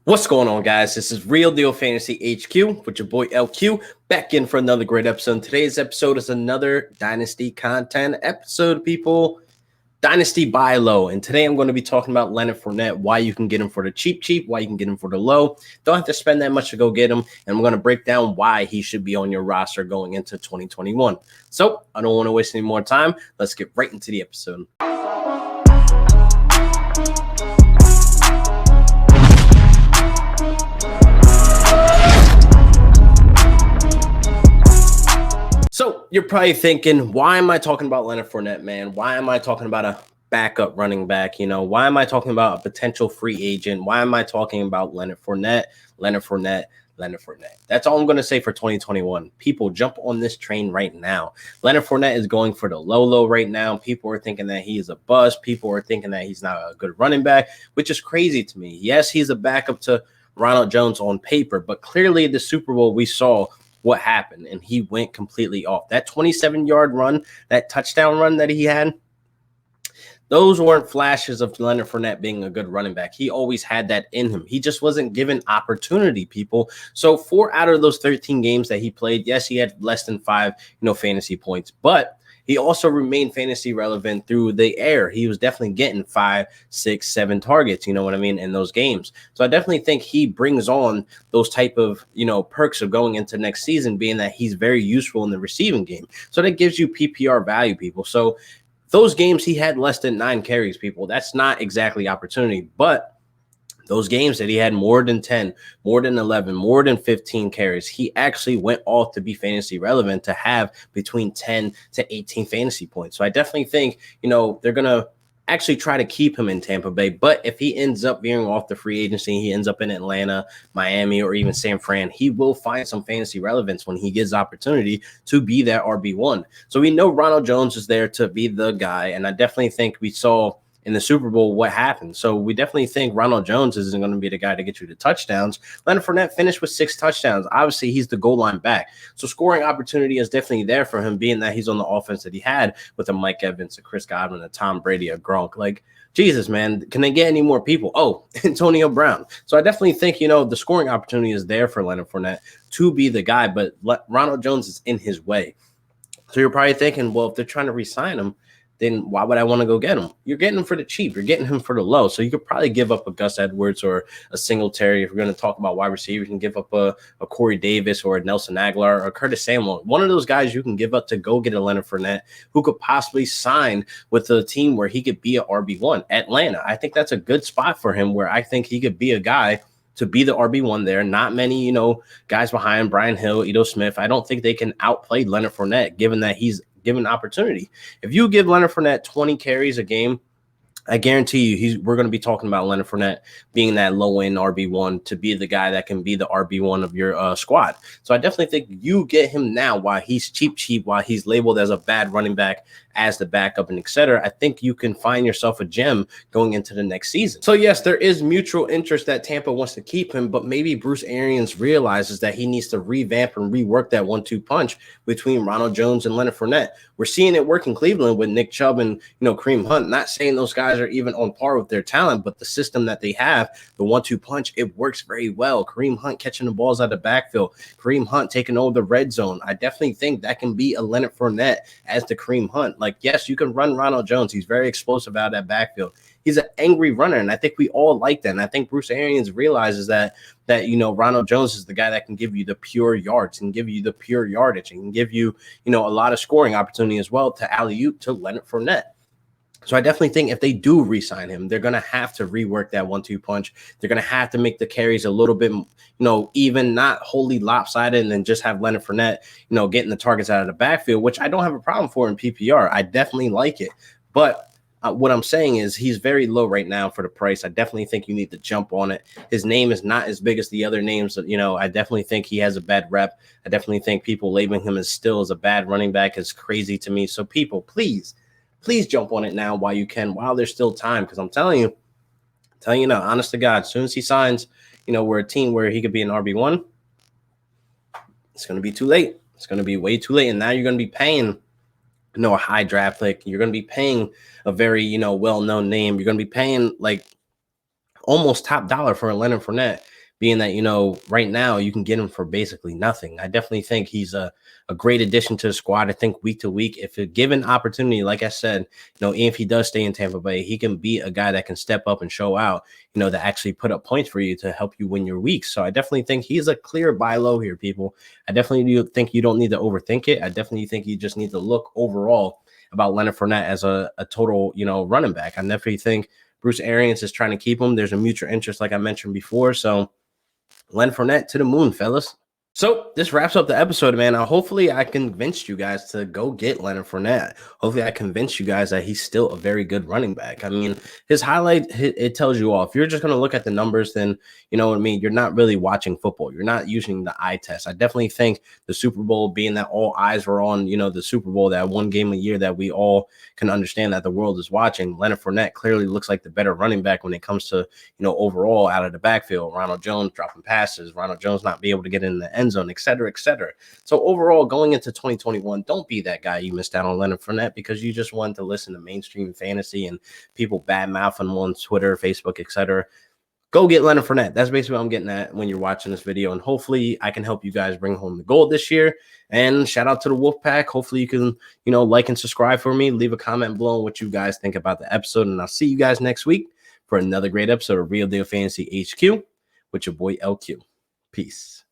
What's going on, guys? This is Real Deal Fantasy HQ with your boy LQ back in for another great episode. Today's episode is another Dynasty content episode, people. Dynasty buy low. And today I'm going to be talking about Leonard Fournette, why you can get him for the cheap, why you can get him for the low. Don't have to spend that much to go get him. And I'm going to break down why he should be on your roster going into 2021. So I don't want to waste any more time. Let's get right into the episode. So you're probably thinking, why am I talking about Leonard Fournette, man? Why am I talking about a backup running back? Why am I talking about a potential free agent? Why am I talking about Leonard Fournette? That's all I'm going to say for 2021. People, jump on this train right now. Leonard Fournette is going for the low right now. People are thinking that he is a bust. People are thinking that he's not a good running back, which is crazy to me. Yes, he's a backup to Ronald Jones on paper, but clearly the Super Bowl we saw what happened, and he went completely off. That 27-yard run, that touchdown run that he had, those weren't flashes of Leonard Fournette being a good running back. He always had that in him. He just wasn't given opportunity, people. So 4 out of those 13 games that he played, yes, he had less than 5, fantasy points, but he also remained fantasy relevant through the air. He was definitely getting 5, 6, 7 targets, in those games. So I definitely think he brings on those type of, perks of going into next season, being that he's very useful in the receiving game. So that gives you PPR value, people. So those games he had less than 9 carries, people. That's not exactly opportunity, but those games that he had more than 10, more than 11, more than 15 carries, he actually went off to be fantasy relevant to have between 10 to 18 fantasy points. So I definitely think, they're going to actually try to keep him in Tampa Bay. But if he ends up veering off the free agency, he ends up in Atlanta, Miami, or even San Fran, he will find some fantasy relevance when he gets opportunity to be that RB1. So we know Ronald Jones is there to be the guy. And I definitely think we saw in the Super Bowl what happened. So we definitely think Ronald Jones isn't going to be the guy to get you the touchdowns. Leonard Fournette finished with 6 touchdowns. Obviously, he's the goal line back. So scoring opportunity is definitely there for him, being that he's on the offense that he had with a Mike Evans, a Chris Godwin, a Tom Brady, a Gronk. Like, Jesus, man, can they get any more people? Oh, Antonio Brown. So I definitely think, the scoring opportunity is there for Leonard Fournette to be the guy, but Ronald Jones is in his way. So you're probably thinking, well, if they're trying to re-sign him, then why would I want to go get him? You're getting him for the cheap. You're getting him for the low. So you could probably give up a Gus Edwards or a Singletary. If we're going to talk about wide receiver, you can give up a Corey Davis or a Nelson Aguilar or Curtis Samuel. One of those guys you can give up to go get a Leonard Fournette who could possibly sign with a team where he could be an RB1. Atlanta, I think that's a good spot for him where I think he could be a guy to be the RB1 there. Not many, guys behind Brian Hill, Ito Smith. I don't think they can outplay Leonard Fournette given that he's given opportunity. If you give Leonard Fournette 20 carries a game, I guarantee you we're going to be talking about Leonard Fournette being that low-end RB1 to be the guy that can be the RB1 of your squad. So I definitely think you get him now while he's cheap, while he's labeled as a bad running back, as the backup, and etc. I think you can find yourself a gem going into the next season. So yes, there is mutual interest that Tampa wants to keep him, but maybe Bruce Arians realizes that he needs to revamp and rework that 1-2 punch between Ronald Jones and Leonard Fournette. We're seeing it work in Cleveland with Nick Chubb and Kareem Hunt. Not saying those guys are even on par with their talent, but the system that they have, the 1-2 punch, it works very well. Kareem Hunt catching the balls out of the backfield, Kareem Hunt taking over the red zone. I definitely think that can be a Leonard Fournette as the Kareem Hunt. Like, yes, you can run Ronald Jones. He's very explosive out of that backfield. He's an angry runner, and I think we all like that. And I think Bruce Arians realizes that Ronald Jones is the guy that can give you the pure yards and give you the pure yardage and can give you, a lot of scoring opportunity as well to alley-oop to Leonard Fournette. So I definitely think if they do re-sign him, they're going to have to rework that 1-2 punch. They're going to have to make the carries a little bit, even, not wholly lopsided, and then just have Leonard Fournette, getting the targets out of the backfield, which I don't have a problem for in PPR. I definitely like it. But what I'm saying is he's very low right now for the price. I definitely think you need to jump on it. His name is not as big as the other names. I definitely think he has a bad rep. I definitely think people labeling him as a bad running back is crazy to me. So people, please jump on it now while you can, while there's still time. Because I'm telling you now, honest to God, as soon as he signs, we're a team where he could be an RB1, it's going to be too late. It's going to be way too late. And now you're going to be paying, a high draft pick. You're going to be paying a very, well-known name. You're going to be paying like almost top dollar for a Leonard Fournette. being that, right now you can get him for basically nothing. I definitely think he's a great addition to the squad. I think week to week, if a given opportunity, like I said, if he does stay in Tampa Bay, he can be a guy that can step up and show out, to actually put up points for you to help you win your weeks. So I definitely think he's a clear buy low here, people. I definitely do think you don't need to overthink it. I definitely think you just need to look overall about Leonard Fournette as a total, running back. I definitely think Bruce Arians is trying to keep him. There's a mutual interest, like I mentioned before. So Leonard Fournette to the moon, fellas. So this wraps up the episode, man. Hopefully I convinced you guys to go get Leonard Fournette. Hopefully I convinced you guys that he's still a very good running back. I mean, his highlight, it tells you all. If you're just going to look at the numbers, then you know what I mean? You're not really watching football. You're not using the eye test. I definitely think the Super Bowl, being that all eyes were on, the Super Bowl, that one game a year that we all can understand that the world is watching, Leonard Fournette clearly looks like the better running back when it comes to, overall out of the backfield. Ronald Jones dropping passes, Ronald Jones not be able to get in the end zone, et cetera, et cetera. So overall, going into 2021, don't be that guy you missed out on Leonard Fournette because you just wanted to listen to mainstream fantasy and people badmouth him on Twitter, Facebook, et cetera. Go get Leonard Fournette. That's basically what I'm getting at when you're watching this video. And hopefully I can help you guys bring home the gold this year. And shout out to the Wolfpack. Hopefully you can, like and subscribe for me. Leave a comment below on what you guys think about the episode. And I'll see you guys next week for another great episode of Real Deal Fantasy HQ with your boy LQ. Peace.